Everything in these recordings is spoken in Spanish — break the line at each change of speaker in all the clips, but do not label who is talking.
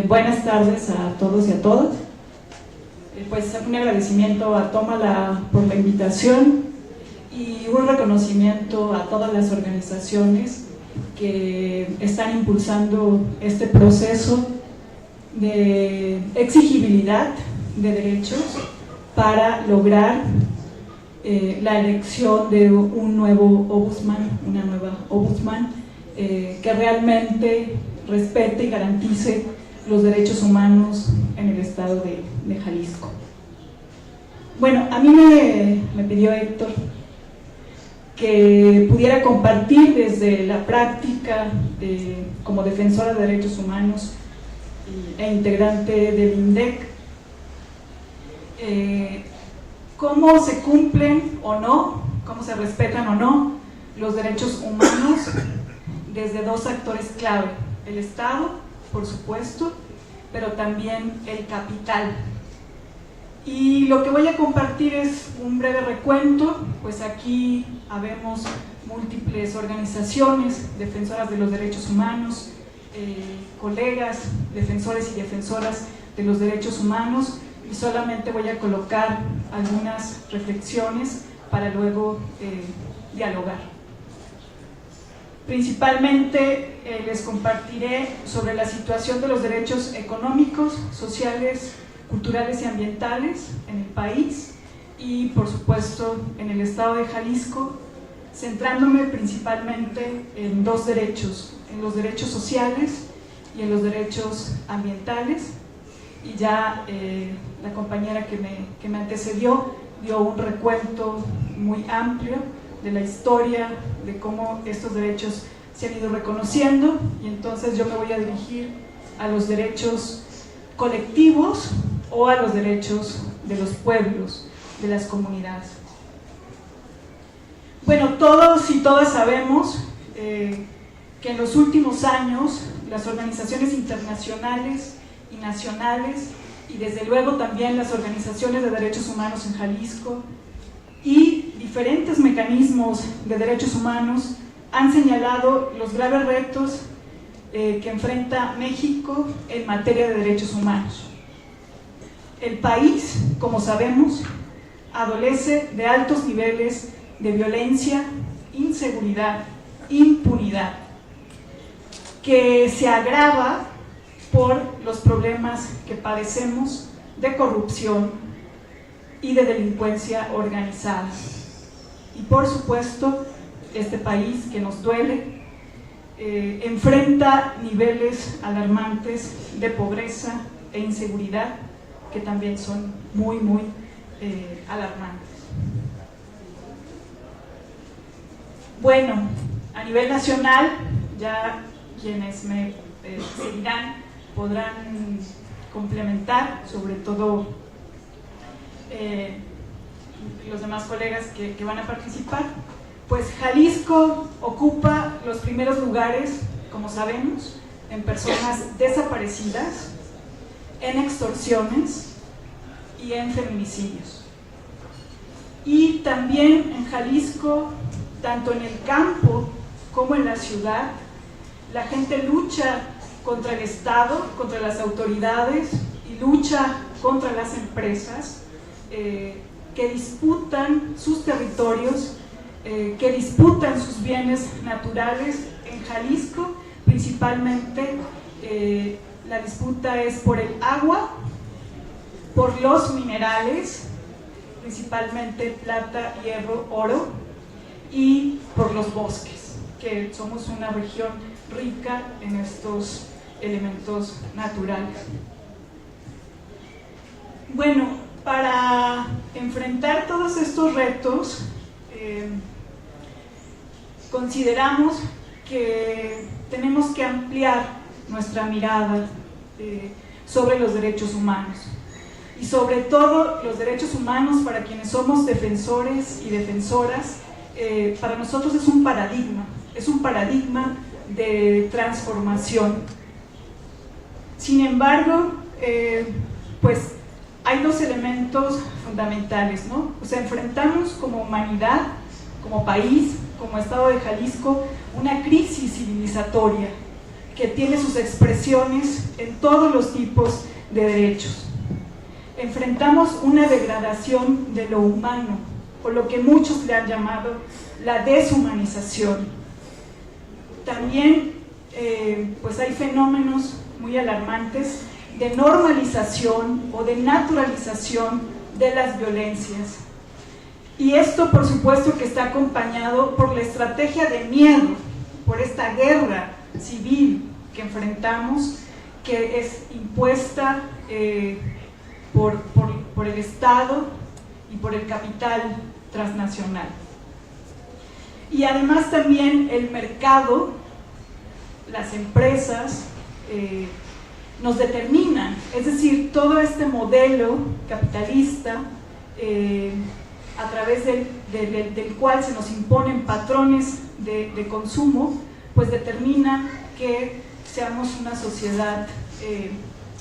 Buenas tardes a todos y a todas. Pues un agradecimiento a Tómala por la invitación y un reconocimiento a todas las organizaciones que están impulsando este proceso de exigibilidad de derechos para lograr la elección de un nuevo ombudsman, una nueva ombudsman que realmente respete y garantice los derechos humanos en el estado de Jalisco. Bueno, a mí me pidió Héctor que pudiera compartir desde la práctica como defensora de derechos humanos e integrante del INDEC, cómo se cumplen o no, cómo se respetan o no los derechos humanos desde dos actores clave: el Estado, por supuesto, pero también el capital. Y lo que voy a compartir es un breve recuento, pues aquí habemos múltiples organizaciones defensoras de los derechos humanos, colegas, defensores y defensoras de los derechos humanos, y solamente voy a colocar algunas reflexiones para luego dialogar. Principalmente les compartiré sobre la situación de los derechos económicos, sociales, culturales y ambientales en el país y, por supuesto, en el estado de Jalisco, centrándome principalmente en dos derechos: en los derechos sociales y en los derechos ambientales. Y ya la compañera que me antecedió dio un recuento muy amplio de la historia, de cómo estos derechos se han ido reconociendo, y entonces yo me voy a dirigir a los derechos colectivos o a los derechos de los pueblos, de las comunidades. Bueno, todos y todas sabemos que en los últimos años las organizaciones internacionales y nacionales, y desde luego también las organizaciones de derechos humanos en Jalisco y diferentes mecanismos de derechos humanos han señalado los graves retos que enfrenta México en materia de derechos humanos. El país, como sabemos, adolece de altos niveles de violencia, inseguridad, impunidad, que se agrava por los problemas que padecemos de corrupción y de delincuencia organizada. Y por supuesto, este país que nos duele enfrenta niveles alarmantes de pobreza e inseguridad que también son muy alarmantes. Bueno, a nivel nacional, ya quienes me seguirán podrán complementar, sobre todo los demás colegas que van a participar. Pues Jalisco ocupa los primeros lugares, como sabemos, en personas desaparecidas, en extorsiones y en feminicidios. Y también en Jalisco, tanto en el campo como en la ciudad, la gente lucha contra el Estado, contra las autoridades, y lucha contra las empresas que disputan sus territorios, que disputan sus bienes naturales. En Jalisco, principalmente, la disputa es por el agua, por los minerales, principalmente plata, hierro, oro, y por los bosques, que somos una región rica en estos elementos naturales. Bueno, para enfrentar todos estos retos, consideramos que tenemos que ampliar nuestra mirada sobre los derechos humanos, y sobre todo los derechos humanos para quienes somos defensores y defensoras. Para nosotros es un paradigma de transformación. Sin embargo, pues hay dos elementos fundamentales, ¿no? O sea, enfrentamos como humanidad, como país, como Estado de Jalisco, una crisis civilizatoria que tiene sus expresiones en todos los tipos de derechos. Enfrentamos una degradación de lo humano, o lo que muchos le han llamado la deshumanización. También pues hay fenómenos muy alarmantes de normalización o de naturalización de las violencias. Y esto, por supuesto, que está acompañado por la estrategia de miedo, por esta guerra civil que enfrentamos, que es impuesta por el Estado y por el capital transnacional. Y además también el mercado, las empresas, nos determinan, es decir, todo este modelo capitalista a través del cual se nos imponen patrones de consumo, pues determina que seamos una sociedad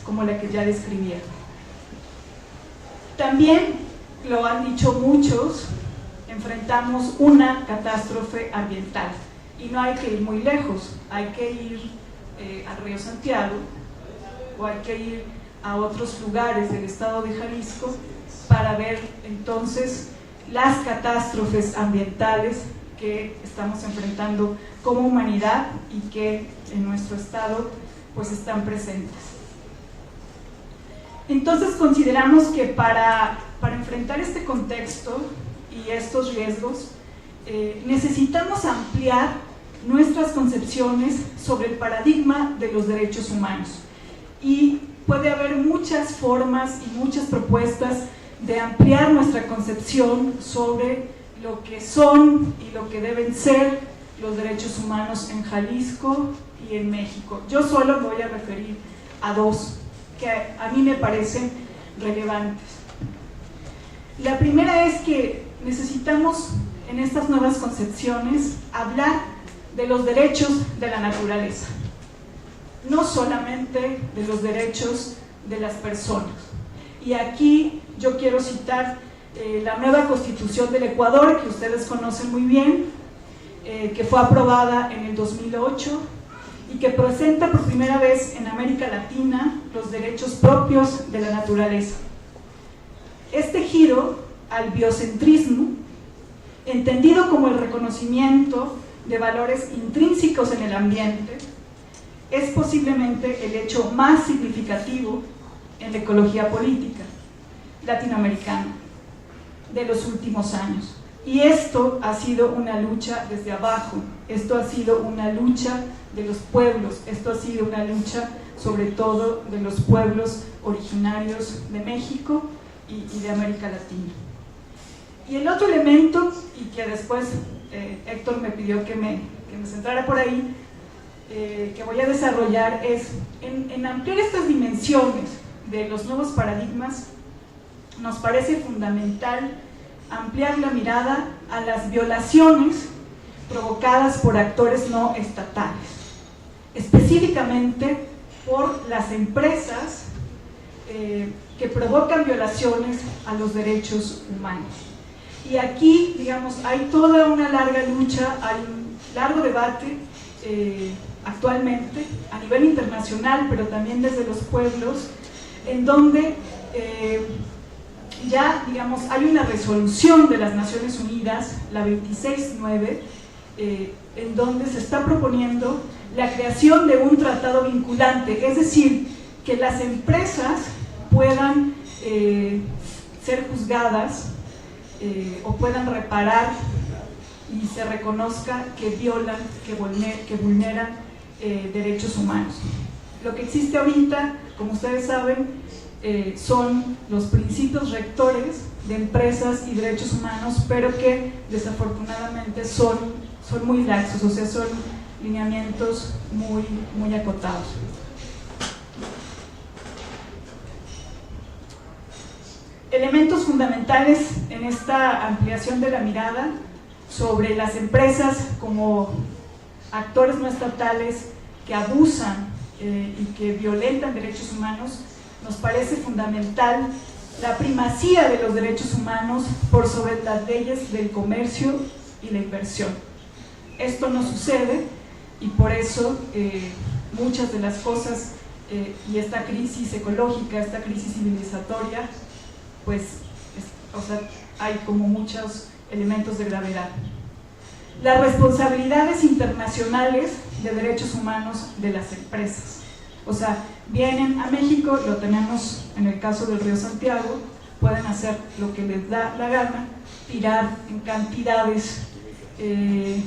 como la que ya describía. También, lo han dicho muchos, enfrentamos una catástrofe ambiental, y no hay que ir muy lejos, hay que ir al río Santiago, o hay que ir a otros lugares del estado de Jalisco para ver entonces las catástrofes ambientales que estamos enfrentando como humanidad y que en nuestro estado pues están presentes. Entonces consideramos que para enfrentar este contexto y estos riesgos necesitamos ampliar nuestras concepciones sobre el paradigma de los derechos humanos, y puede haber muchas formas y muchas propuestas de ampliar nuestra concepción sobre lo que son y lo que deben ser los derechos humanos en Jalisco y en México. Yo solo me voy a referir a dos que a mí me parecen relevantes. La primera es que necesitamos en estas nuevas concepciones hablar de los derechos de la naturaleza, no solamente de los derechos de las personas. Y aquí yo quiero citar la nueva Constitución del Ecuador, que ustedes conocen muy bien, que fue aprobada en el 2008 y que presenta por primera vez en América Latina los derechos propios de la naturaleza. Este giro al biocentrismo, entendido como el reconocimiento de valores intrínsecos en el ambiente, es posiblemente el hecho más significativo en la ecología política latinoamericana de los últimos años. Y esto ha sido una lucha desde abajo, esto ha sido una lucha de los pueblos, esto ha sido una lucha sobre todo de los pueblos originarios de México y de América Latina. Y el otro elemento, y que después Héctor me pidió que me centrara por ahí, que voy a desarrollar, es en ampliar estas dimensiones de los nuevos paradigmas. Nos parece fundamental ampliar la mirada a las violaciones provocadas por actores no estatales, específicamente por las empresas que provocan violaciones a los derechos humanos. Y aquí, digamos, hay toda una larga lucha, hay un largo debate actualmente a nivel internacional, pero también desde los pueblos, en donde ya, digamos, hay una resolución de las Naciones Unidas, la 26.9, en donde se está proponiendo la creación de un tratado vinculante, es decir, que las empresas puedan ser juzgadas o puedan reparar y se reconozca que violan, que vulneran derechos humanos. Lo que existe ahorita, como ustedes saben, son los principios rectores de empresas y derechos humanos, pero que desafortunadamente son muy laxos, o sea, son lineamientos muy acotados. Elementos fundamentales en esta ampliación de la mirada sobre las empresas como actores no estatales que abusan y que violentan derechos humanos. Nos parece fundamental la primacía de los derechos humanos por sobre las leyes del comercio y la inversión. Esto no sucede y por eso muchas de las cosas y esta crisis ecológica, esta crisis civilizatoria, pues, o sea, hay como muchos elementos de gravedad. Las responsabilidades internacionales de derechos humanos de las empresas. O sea, vienen a México, lo tenemos en el caso del Río Santiago, pueden hacer lo que les da la gana, tirar en cantidades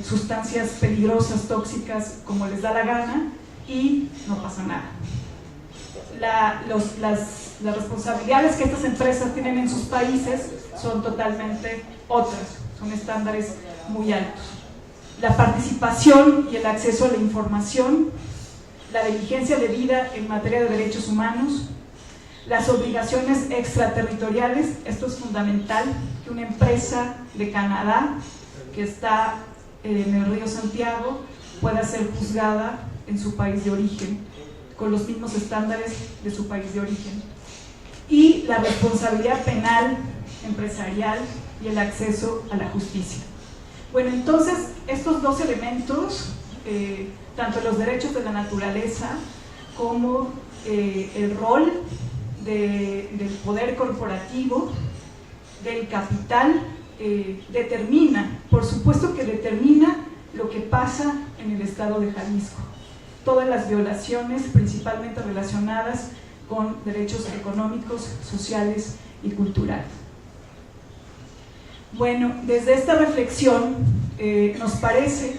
sustancias peligrosas, tóxicas, como les da la gana, y no pasa nada. Las responsabilidades que estas empresas tienen en sus países son totalmente otras, son estándares muy altos. La participación y el acceso a la información, la diligencia debida en materia de derechos humanos, las obligaciones extraterritoriales. Esto es fundamental, que una empresa de Canadá que está en el Río Santiago pueda ser juzgada en su país de origen, con los mismos estándares de su país de origen. Y la responsabilidad penal, empresarial y el acceso a la justicia. Bueno, entonces, estos dos elementos, tanto los derechos de la naturaleza como el rol del poder corporativo, del capital, determina, por supuesto que determina lo que pasa en el estado de Jalisco. Todas las violaciones, principalmente relacionadas con derechos económicos, sociales y culturales. Bueno, desde esta reflexión nos parece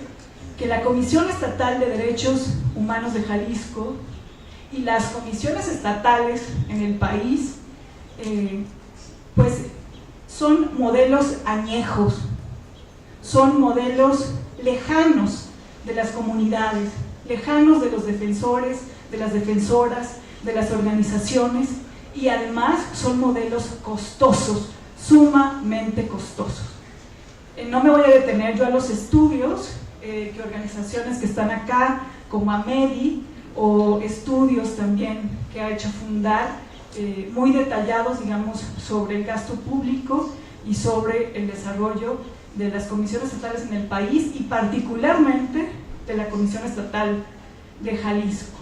que la Comisión Estatal de Derechos Humanos de Jalisco y las comisiones estatales en el país, pues son modelos añejos, son modelos lejanos de las comunidades, lejanos de los defensores, de las defensoras, de las organizaciones, y además son modelos costosos, sumamente costosos. No me voy a detener yo a los estudios que organizaciones que están acá, como AMEDI, o estudios también que ha hecho Fundar, muy detallados, digamos, sobre el gasto público y sobre el desarrollo de las comisiones estatales en el país, y particularmente de la Comisión Estatal de Jalisco.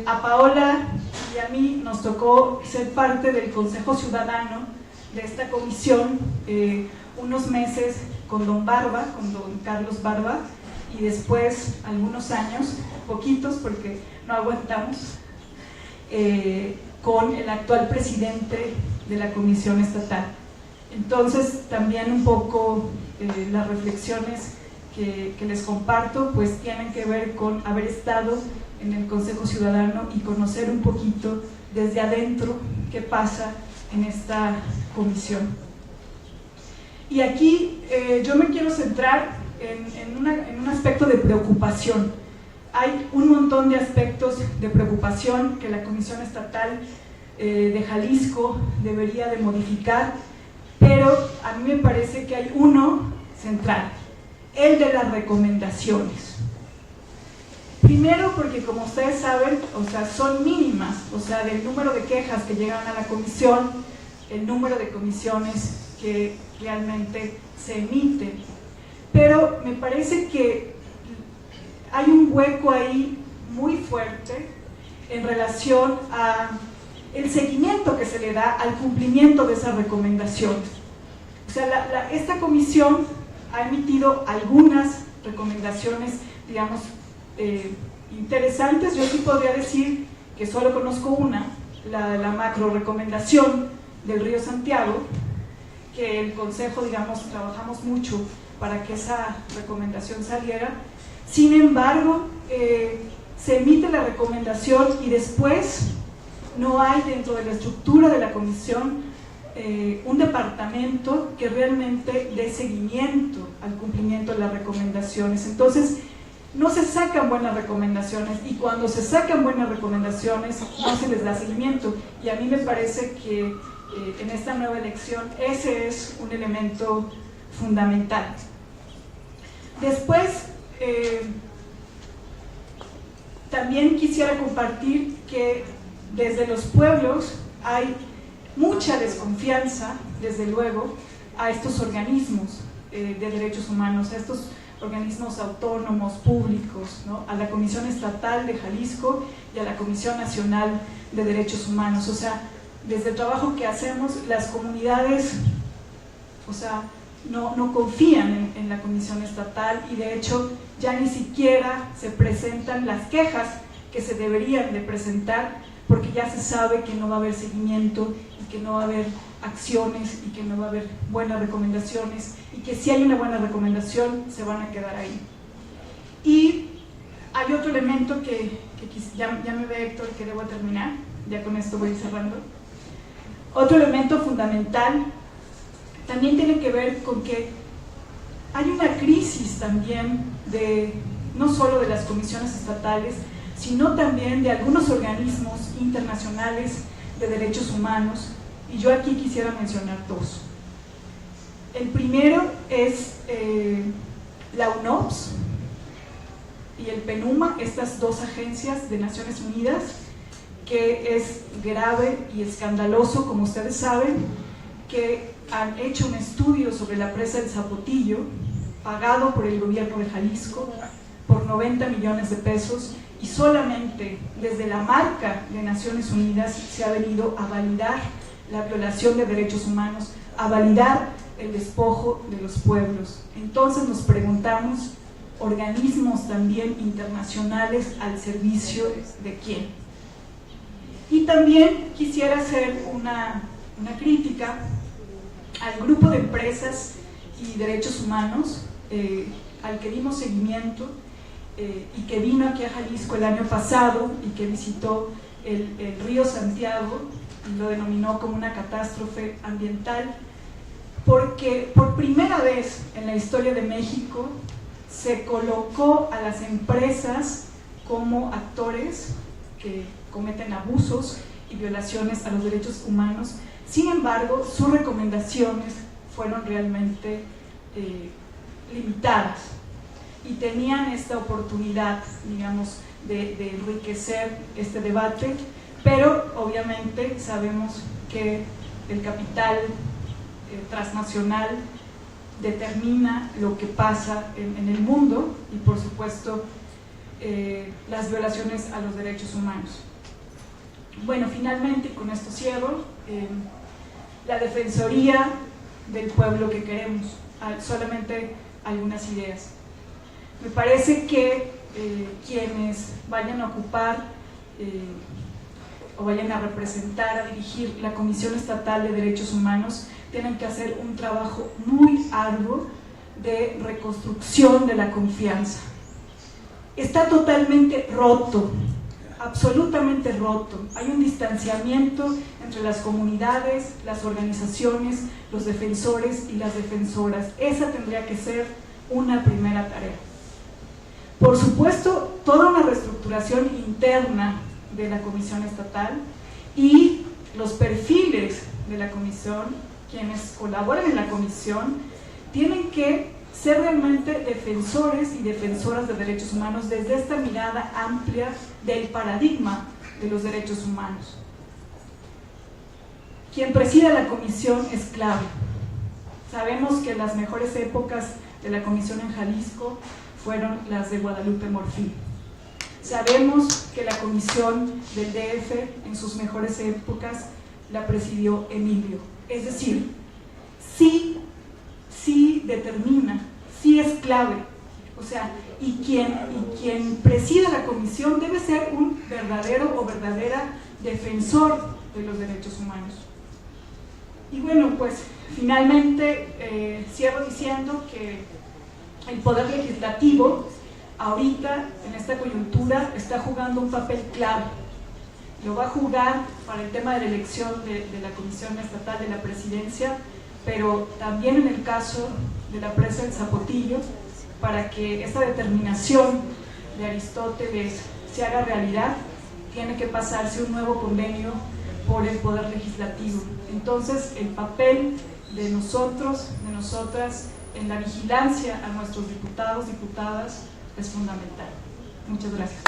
A Paola y a mí nos tocó ser parte del Consejo Ciudadano de esta comisión unos meses con don Barba, con don Carlos Barba, y después algunos años, poquitos porque no aguantamos, con el actual presidente de la Comisión Estatal. Entonces también un poco las reflexiones que les comparto pues tienen que ver con haber estado en el Consejo Ciudadano y conocer un poquito desde adentro qué pasa en esta comisión. Y aquí yo me quiero centrar en un aspecto de preocupación. Hay un montón de aspectos de preocupación que la Comisión Estatal de Jalisco debería de modificar, pero a mí me parece que hay uno central, el de las recomendaciones. Primero porque, como ustedes saben, o sea, son mínimas, o sea, del número de quejas que llegan a la comisión, el número de comisiones que realmente se emiten. Pero me parece que hay un hueco ahí muy fuerte en relación a el seguimiento que se le da al cumplimiento de esas recomendaciones. O sea, esta comisión ha emitido algunas recomendaciones, digamos, interesantes. Yo sí podría decir que solo conozco una, la macro recomendación del Río Santiago, que el Consejo, digamos, trabajamos mucho para que esa recomendación saliera. Sin embargo, se emite la recomendación y después no hay dentro de la estructura de la comisión un departamento que realmente dé seguimiento al cumplimiento de las recomendaciones. Entonces, no se sacan buenas recomendaciones, y cuando se sacan buenas recomendaciones no se les da seguimiento, y a mí me parece que en esta nueva elección ese es un elemento fundamental. Después, también quisiera compartir que desde los pueblos hay mucha desconfianza, desde luego, a estos organismos de derechos humanos, a estos organismos autónomos, públicos, ¿no? A la Comisión Estatal de Jalisco y a la Comisión Nacional de Derechos Humanos. O sea, desde el trabajo que hacemos, las comunidades, o sea, no confían en la Comisión Estatal, y de hecho ya ni siquiera se presentan las quejas que se deberían de presentar, porque ya se sabe que no va a haber seguimiento y que no va a haber acciones y que no va a haber buenas recomendaciones, y que si hay una buena recomendación se van a quedar ahí. Y hay otro elemento que ya me ve Héctor que debo terminar, ya con esto voy cerrando. Otro elemento fundamental también tiene que ver con que hay una crisis también no solo de las comisiones estatales, sino también de algunos organismos internacionales de derechos humanos, y yo aquí quisiera mencionar dos. El primero es la UNOPS y el PENUMA, estas dos agencias de Naciones Unidas, que es grave y escandaloso, como ustedes saben, que han hecho un estudio sobre la presa del Zapotillo, pagado por el gobierno de Jalisco por 90 millones de pesos, y solamente desde la marca de Naciones Unidas se ha venido a validar la violación de derechos humanos, a validar el despojo de los pueblos. Entonces nos preguntamos, organismos también internacionales al servicio de quién. Y también quisiera hacer una crítica al grupo de empresas y derechos humanos al que dimos seguimiento y que vino aquí a Jalisco el año pasado y que visitó el río Santiago y lo denominó como una catástrofe ambiental, porque por primera vez en la historia de México se colocó a las empresas como actores que cometen abusos y violaciones a los derechos humanos. Sin embargo, sus recomendaciones fueron realmente limitadas, y tenían esta oportunidad, digamos, de enriquecer este debate, pero obviamente sabemos que el capital transnacional determina lo que pasa en el mundo, y por supuesto las violaciones a los derechos humanos. Bueno, finalmente, con esto cierro, la Defensoría del Pueblo que queremos, solamente algunas ideas. Me parece que quienes vayan a ocupar o vayan a representar, a dirigir la Comisión Estatal de Derechos Humanos, tienen que hacer un trabajo muy arduo de reconstrucción de la confianza. Está totalmente roto, absolutamente roto. Hay un distanciamiento entre las comunidades, las organizaciones, los defensores y las defensoras. Esa tendría que ser una primera tarea. Por supuesto, toda una reestructuración interna de la Comisión Estatal y los perfiles de la Comisión, quienes colaboran en la Comisión, tienen que ser realmente defensores y defensoras de derechos humanos desde esta mirada amplia del paradigma de los derechos humanos. Quien presida la Comisión es clave. Sabemos que las mejores épocas de la Comisión en Jalisco fueron las de Guadalupe Morfín. Sabemos que la Comisión del DF en sus mejores épocas la presidió Emilio. Es decir, sí determina, sí es clave. O sea, y quien presida la comisión debe ser un verdadero o verdadera defensor de los derechos humanos. Y bueno, pues finalmente cierro diciendo que el Poder Legislativo ahorita, en esta coyuntura, está jugando un papel clave. Lo va a jugar para el tema de la elección de la Comisión Estatal de la Presidencia, pero también en el caso de la presa del Zapotillo, para que esta determinación de Aristóteles se haga realidad, tiene que pasarse un nuevo convenio por el Poder Legislativo. Entonces, el papel de nosotros, de nosotras, en la vigilancia a nuestros diputados, diputadas, es fundamental. Muchas gracias.